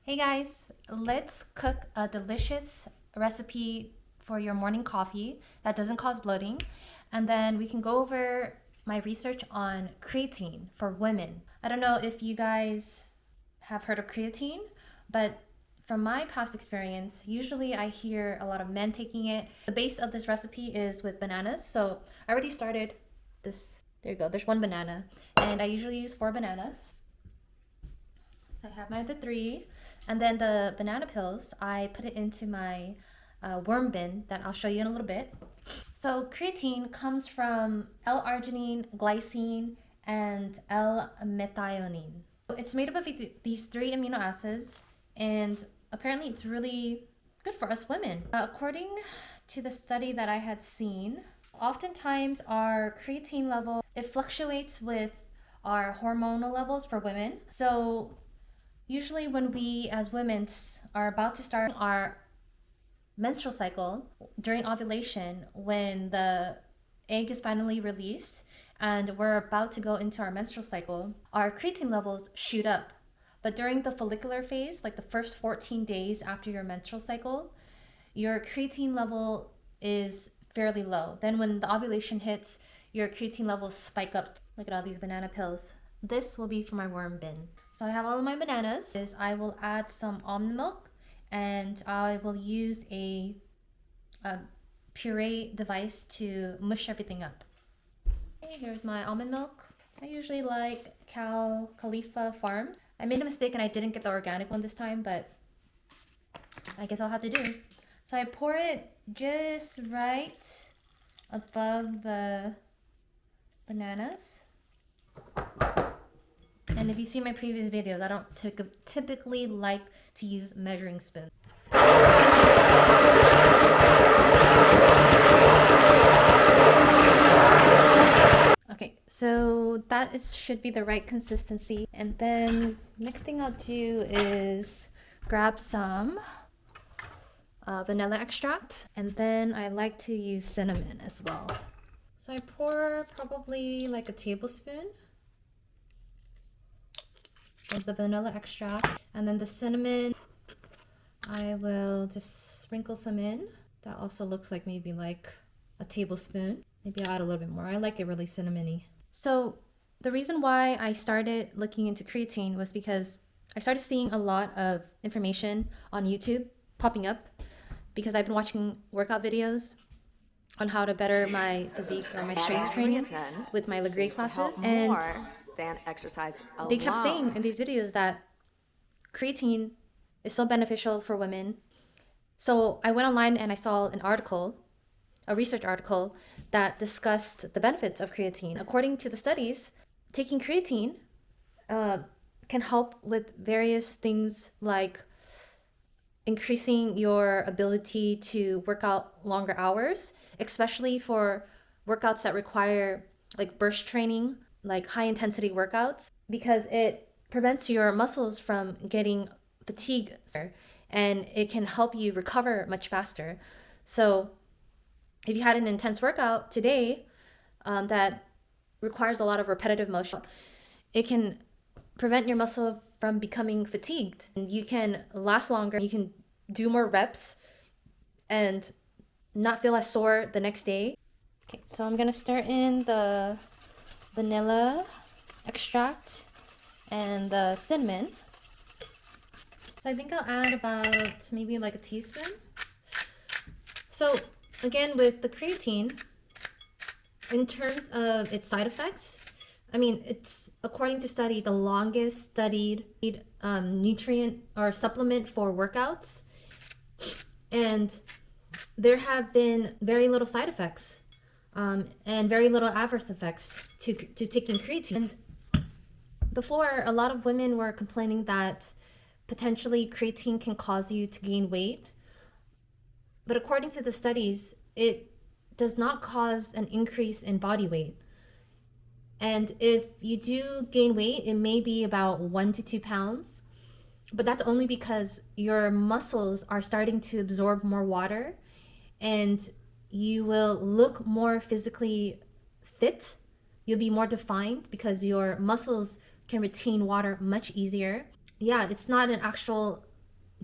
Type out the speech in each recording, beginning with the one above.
Hey guys, let's cook a delicious recipe for your morning coffee that doesn't cause bloating. And then we can go over my research on creatine for women. I don't know if you guys have heard of creatine, but from my past experience, usually I hear a lot of men taking it. The base of this recipe is with bananas. So I already started this. There you go, there's one banana. And I usually use 4 bananas. I have my other 3. And then the banana peels, I put it into my worm bin that I'll show you in a little bit. So creatine comes from L-arginine, glycine, and L-methionine. It's made up of these 3 amino acids, and apparently it's really good for us women. According to the study that I had seen, oftentimes our creatine level, it fluctuates with our hormonal levels for women. So usually when we as women are about to start our menstrual cycle, during ovulation, when the egg is finally released and we're about to go into our menstrual cycle, our creatine levels shoot up. But during the follicular phase, like the first 14 days after your menstrual cycle, your creatine level is fairly low. Then when the ovulation hits, your creatine levels spike up. Look at all these banana peels. This will be for my worm bin. So I have all of my bananas. I will add some almond milk, and I will use a puree device to mush everything up. Okay, here's my almond milk. I usually like Khalifa Farms. I made a mistake and I didn't get the organic one this time, but I guess I'll have to do. So I pour it just right above the bananas. And if you see my previous videos, I don't typically like to use measuring spoons. Okay, so that should be the right consistency. And then next thing I'll do is grab some vanilla extract. And then I like to use cinnamon as well. So I pour probably like a tablespoon of the vanilla extract, and then the cinnamon, I will just sprinkle some in. That also looks like maybe like a tablespoon. Maybe I'll add a little bit more. I like it really cinnamony. So the reason why I started looking into creatine was because I started seeing a lot of information on YouTube popping up because I've been watching workout videos on how to better my physique or my strength training with my Legree classes. And than exercise alone. They kept saying in these videos that creatine is so beneficial for women. So I went online and I saw an article, a research article, that discussed the benefits of creatine. According to the studies, taking creatine can help with various things like increasing your ability to work out longer hours, especially for workouts that require like burst training, like high intensity workouts, because it prevents your muscles from getting fatigued and it can help you recover much faster. So if you had an intense workout today that requires a lot of repetitive motion, it can prevent your muscle from becoming fatigued, and you can last longer, you can do more reps and not feel as sore the next day. Okay, so I'm gonna stir in the vanilla extract and the cinnamon. So I think I'll add about maybe like a teaspoon. So again, with the creatine, in terms of its side effects, I mean, it's, according to study, the longest studied nutrient or supplement for workouts. And there have been very little side effects and very little adverse effects to taking creatine. And before, a lot of women were complaining that potentially creatine can cause you to gain weight. But according to the studies, it does not cause an increase in body weight. And if you do gain weight, it may be about 1 to 2 pounds, but that's only because your muscles are starting to absorb more water, and you will look more physically fit. You'll be more defined because your muscles can retain water much easier. Yeah, it's not an actual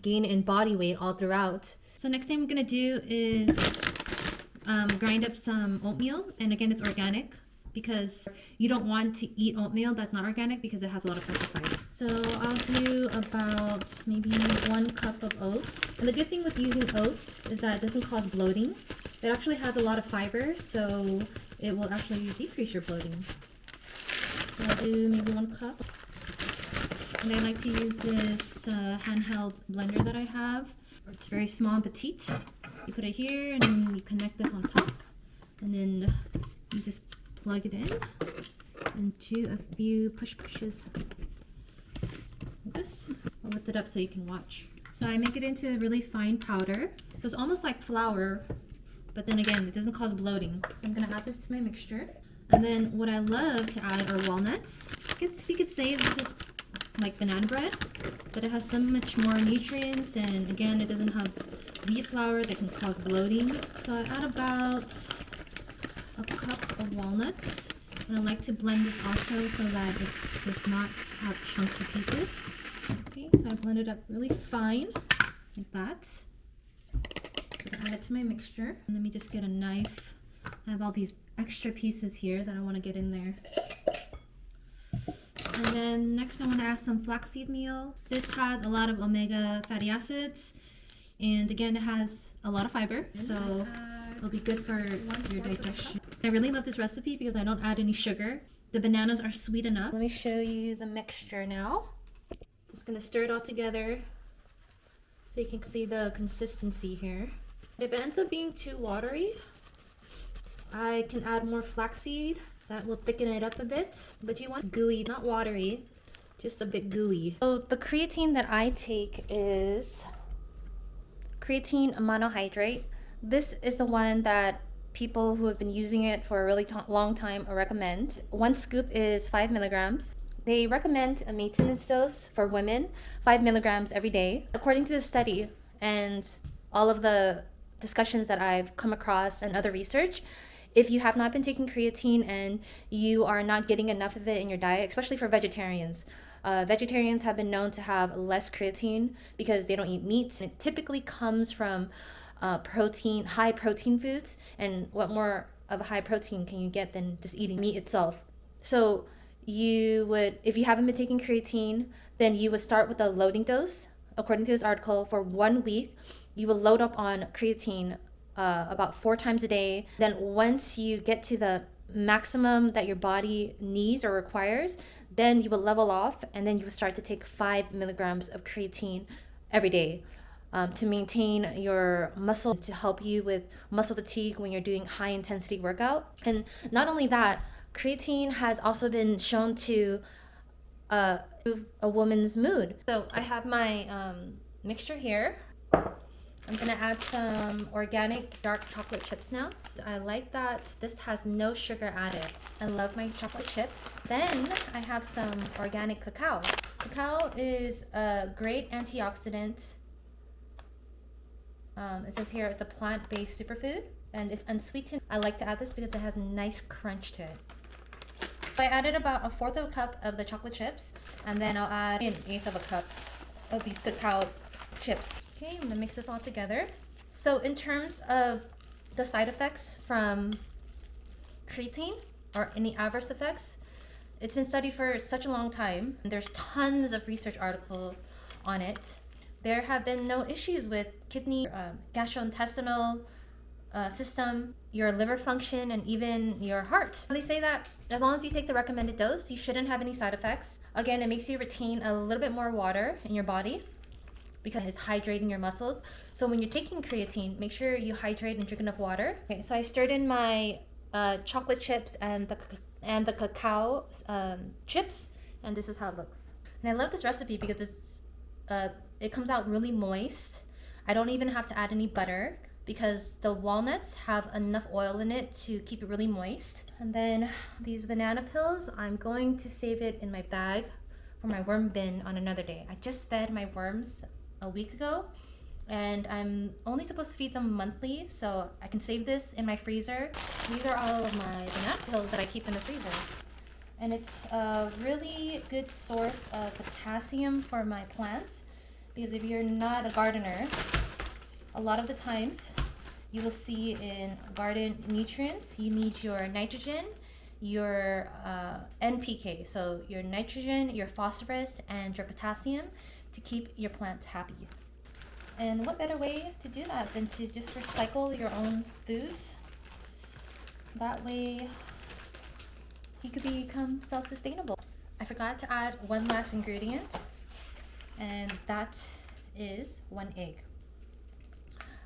gain in body weight all throughout. So next thing I'm gonna do is grind up some oatmeal, and again it's organic because you don't want to eat oatmeal that's not organic because it has a lot of pesticides. So I'll do about maybe 1 cup of oats. And the good thing with using oats is that it doesn't cause bloating. It actually has a lot of fiber, so it will actually decrease your bloating. So I'll do maybe 1 cup. And I like to use this handheld blender that I have. It's very small and petite. You put it here and then you connect this on top. And then you just plug it in and do a few pushes like this. I'll lift it up so you can watch. So I make it into a really fine powder. It's almost like flour, but then again, it doesn't cause bloating. So I'm gonna add this to my mixture. And then what I love to add are walnuts. You could say it's just like banana bread, but it has so much more nutrients, and again, it doesn't have wheat flour that can cause bloating. So I add about a cup of walnuts, and I like to blend this also so that it does not have chunky pieces. Okay, so I blend it up really fine, like that. So I add it to my mixture, and let me just get a knife. I have all these extra pieces here that I want to get in there. And then next I want to add some flaxseed meal. This has a lot of omega fatty acids, and again it has a lot of fiber, so it'll be good for your digestion. I really love this recipe because I don't add any sugar. The bananas are sweet enough. Let me show you the mixture now. Just gonna stir it all together so you can see the consistency here. If it ends up being too watery, I can add more flaxseed. That will thicken it up a bit, but you want gooey, not watery, just a bit gooey. So the creatine that I take is creatine monohydrate. This is the one that people who have been using it for a really long time recommend. 1 scoop is 5 milligrams. They recommend a maintenance dose for women, 5 milligrams every day. According to the study and all of the discussions that I've come across and other research, if you have not been taking creatine and you are not getting enough of it in your diet, especially for vegetarians, vegetarians have been known to have less creatine because they don't eat meat. It typically comes from high protein foods, and what more of a high protein can you get than just eating meat itself? So you would, if you haven't been taking creatine, then you would start with a loading dose. According to this article, for 1 week, you will load up on creatine about 4 times a day. Then once you get to the maximum that your body needs or requires, then you will level off, and then you will start to take 5 milligrams of creatine every day to maintain your muscle, to help you with muscle fatigue when you're doing high intensity workout. And not only that, creatine has also been shown to improve a woman's mood. So I have my mixture here. I'm gonna add some organic dark chocolate chips now. I like that this has no sugar added. I love my chocolate chips. Then I have some organic cacao. Cacao is a great antioxidant. It says here it's a plant-based superfood and it's unsweetened. I like to add this because it has a nice crunch to it. So I added about 1/4 of a cup of the chocolate chips, and then I'll add 1/8 of a cup of these cacao chips. Okay, I'm gonna mix this all together. So in terms of the side effects from creatine or any adverse effects, it's been studied for such a long time. There's tons of research articles on it. There have been no issues with kidney, gastrointestinal system, your liver function, and even your heart. They say that as long as you take the recommended dose, you shouldn't have any side effects. Again, it makes you retain a little bit more water in your body because it's hydrating your muscles. So when you're taking creatine, make sure you hydrate and drink enough water. Okay, so I stirred in my chocolate chips and the cacao chips, and this is how it looks. And I love this recipe because it comes out really moist. I don't even have to add any butter because the walnuts have enough oil in it to keep it really moist. And then these banana pills, I'm going to save it in my bag for my worm bin on another day. I just fed my worms a week ago, and I'm only supposed to feed them monthly, so I can save this in my freezer. These are all of my banana pills that I keep in the freezer. And it's a really good source of potassium for my plants. Because if you're not a gardener, a lot of the times you will see in garden nutrients, you need your nitrogen, your NPK, so your nitrogen, your phosphorus, and your potassium to keep your plant happy. And what better way to do that than to just recycle your own foods? That way you could become self-sustainable. I forgot to add one last ingredient, and that is 1 egg.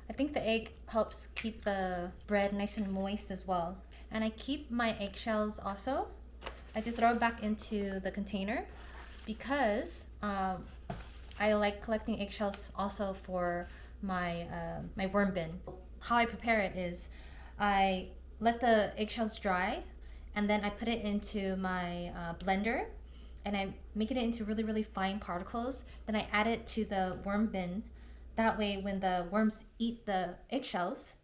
I think the egg helps keep the bread nice and moist as well. And I keep my eggshells also. I just throw it back into the container because I like collecting eggshells also for my my worm bin. How I prepare it is I let the eggshells dry, and then I put it into my blender, and I make it into really, really fine particles. Then I add it to the worm bin. That way, when the worms eat the eggshells,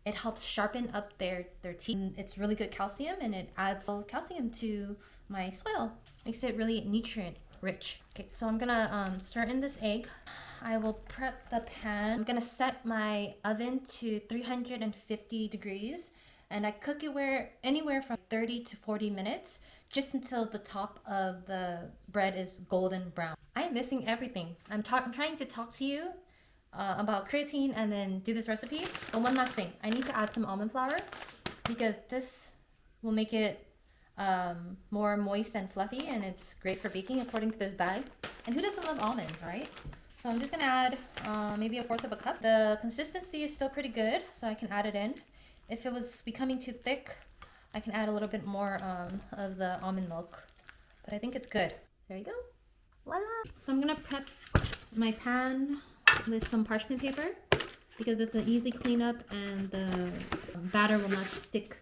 it helps sharpen up their teeth. It's really good calcium, and it adds calcium to my soil. Makes it really nutrient rich. Okay, so I'm gonna stir in this egg. I will prep the pan. I'm gonna set my oven to 350 degrees, and I cook it anywhere from 30 to 40 minutes, just until the top of the bread is golden brown. I'm missing everything. I'm trying to talk to you about creatine and then do this recipe. But one last thing, I need to add some almond flour because this will make it more moist and fluffy, and it's great for baking according to this bag. And who doesn't love almonds, right? So I'm just gonna add maybe 1/4 of a cup. The consistency is still pretty good, so I can add it in. If it was becoming too thick, I can add a little bit more of the almond milk, but I think it's good. There you go. Voila! So I'm gonna prep my pan with some parchment paper because it's an easy cleanup and the batter will not stick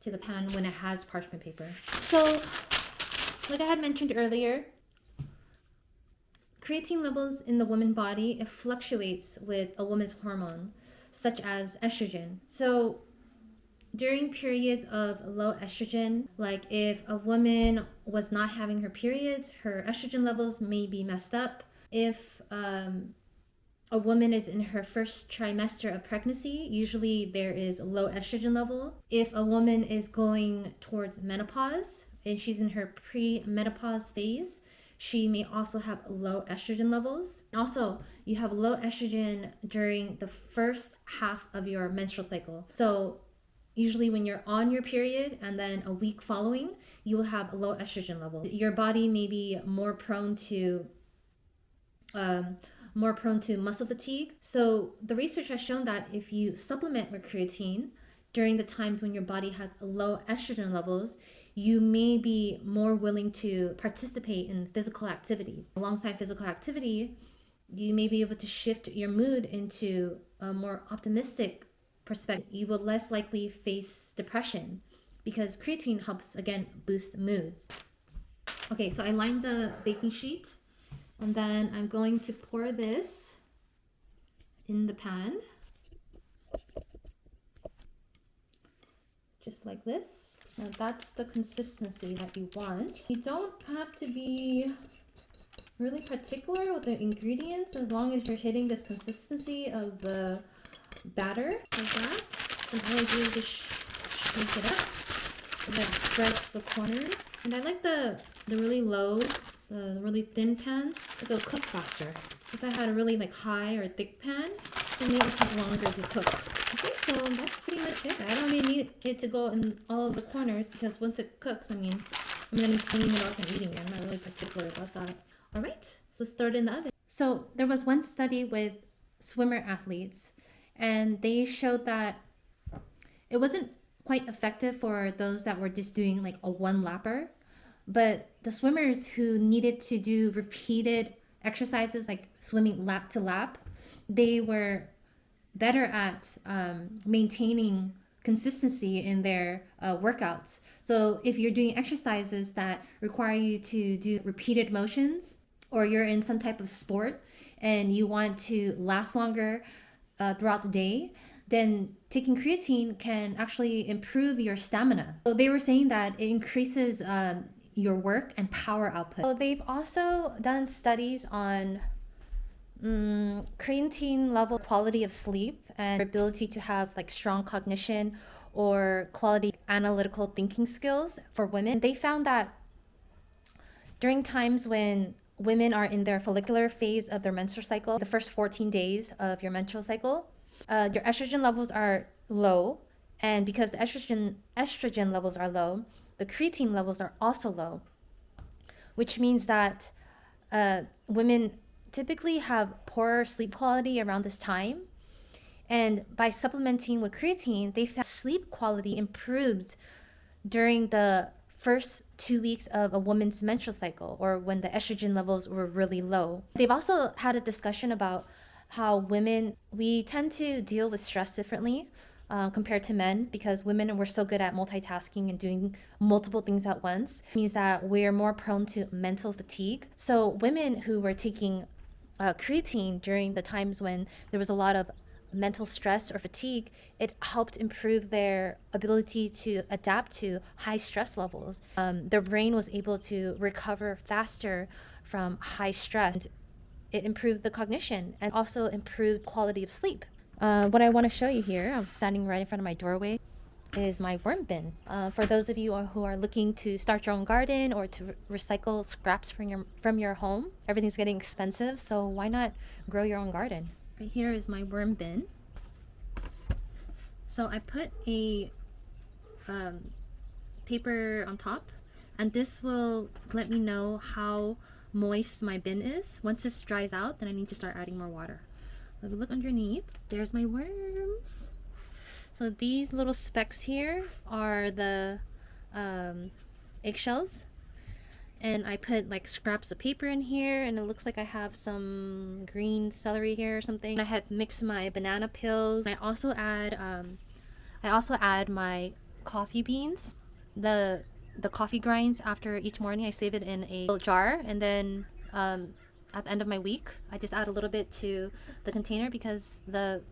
to the pan when it has parchment paper. So, like I had mentioned earlier, creatine levels in the woman's body, it fluctuates with a woman's hormone, such as estrogen. So, during periods of low estrogen, like if a woman was not having her periods, her estrogen levels may be messed up. If a woman is in her first trimester of pregnancy, usually there is a low estrogen level. If a woman is going towards menopause and she's in her pre-menopause phase, she may also have low estrogen levels. Also, you have low estrogen during the first half of your menstrual cycle. So usually when you're on your period and then a week following, you will have low estrogen levels. Your body may be more prone to muscle fatigue. So the research has shown that if you supplement with creatine during the times when your body has low estrogen levels, you may be more willing to participate in physical activity. Alongside physical activity, you may be able to shift your mood into a more optimistic perspective. You will less likely face depression because creatine helps, again, boost moods. Okay, so I lined the baking sheet. And then I'm going to pour this in the pan. Just like this. Now that's the consistency that you want. You don't have to be really particular with the ingredients as long as you're hitting this consistency of the batter like that. And all I do is just shake it up. And then spreads the corners. And I like the really low, the really thin pans, because it'll cook faster. If I had a really high or thick pan, it may take longer to cook. Okay, so that's pretty much it. I don't really need it to go in all of the corners because once it cooks, I'm gonna clean it off and eating it. I'm not really particular about that. All right, so let's throw it in the oven. So there was one study with swimmer athletes, and they showed that it wasn't quite effective for those that were just doing a one lapper. But the swimmers who needed to do repeated exercises like swimming lap to lap, they were better at maintaining consistency in their workouts. So if you're doing exercises that require you to do repeated motions, or you're in some type of sport and you want to last longer throughout the day, then taking creatine can actually improve your stamina. So they were saying that it increases your work and power output. So they've also done studies on Creatine level, quality of sleep, and ability to have like strong cognition or quality analytical thinking skills for women. They found that during times when women are in their follicular phase of their menstrual cycle, the first 14 days of your menstrual cycle, your estrogen levels are low. And because the estrogen levels are low, the creatine levels are also low, which means that women typically have poorer sleep quality around this time. And by supplementing with creatine, they found sleep quality improved during the first 2 weeks of a woman's menstrual cycle, or when the estrogen levels were really low. They've also had a discussion about how women, we tend to deal with stress differently compared to men, because women were so good at multitasking and doing multiple things at once. It means that we're more prone to mental fatigue. So women who were taking creatine during the times when there was a lot of mental stress or fatigue, it helped improve their ability to adapt to high stress levels. Their brain was able to recover faster from high stress. It improved the cognition and also improved quality of sleep. What I want to show you here, I'm standing right in front of my doorway, is my worm bin. For those of you who are looking to start your own garden or to recycle scraps from your home, everything's getting expensive, so why not grow your own garden? Right here is my worm bin. So I put a paper on top, and this will let me know how moist my bin is. Once this dries out, then I need to start adding more water. If we look underneath, there's my worms. So these little specks here are the eggshells, and I put like scraps of paper in here, and it looks like I have some green celery here or something. I have mixed my banana peels. I also add my coffee beans, the coffee grinds. After each morning I save it in a jar, and then at the end of my week I just add a little bit to the container, because the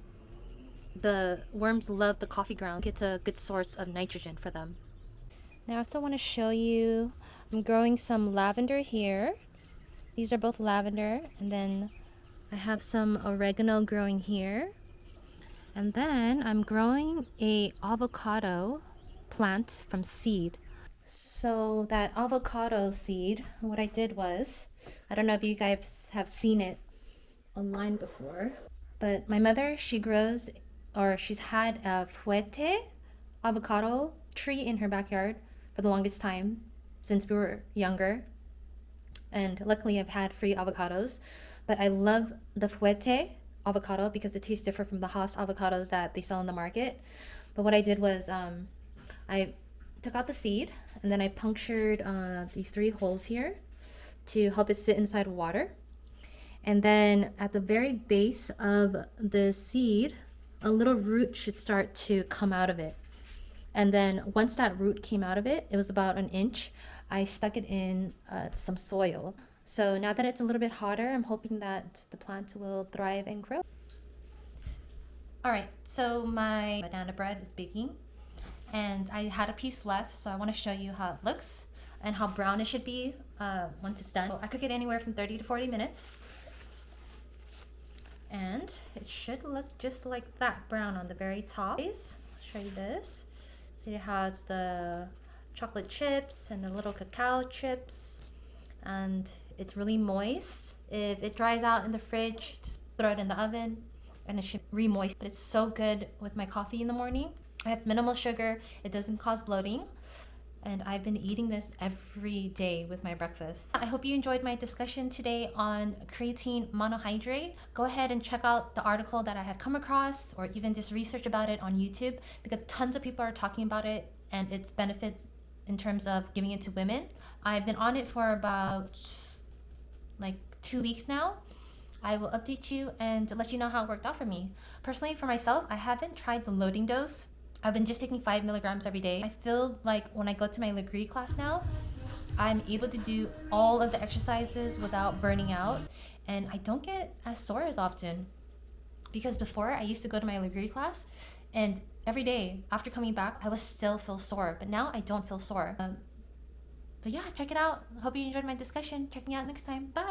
worms love the coffee ground. It's a good source of nitrogen for them. Now I also want to show you, I'm growing some lavender here. These are both lavender, and then I have some oregano growing here. And then I'm growing a avocado plant from seed. So that avocado seed, what I did was, I don't know if you guys have seen it online before, but my mother, she's had a fuete avocado tree in her backyard for the longest time since we were younger. And luckily I've had free avocados, but I love the fuete avocado because it tastes different from the Haas avocados that they sell in the market. But what I did was I took out the seed, and then I punctured these 3 holes here to help it sit inside water. And then at the very base of the seed, a little root should start to come out of it. And then once that root came out of it, it was about an inch, I stuck it in some soil. So now that it's a little bit hotter, I'm hoping that the plant will thrive and grow. All right, so my banana bread is baking, and I had a piece left, so I want to show you how it looks and how brown it should be once it's done. So I cook it anywhere from 30 to 40 minutes. And it should look just like that, brown on the very top. I'll show you this. See, it has the chocolate chips and the little cacao chips, and it's really moist. If it dries out in the fridge, just throw it in the oven and it should re-moist. But it's so good with my coffee in the morning. It has minimal sugar, it doesn't cause bloating, and I've been eating this every day with my breakfast. I hope you enjoyed my discussion today on creatine monohydrate. Go ahead and check out the article that I had come across, or even just research about it on YouTube, because tons of people are talking about it and its benefits in terms of giving it to women. I've been on it for about like 2 weeks now. I will update you and let you know how it worked out for me. Personally, for myself, I haven't tried the loading dose. I've been just taking 5 milligrams every day. I feel like when I go to my Legree class now, I'm able to do all of the exercises without burning out, and I don't get as sore as often. Because before, I used to go to my Legree class, and every day after coming back, I would still feel sore, but now I don't feel sore. But yeah, check it out. Hope you enjoyed my discussion. Check me out next time. Bye.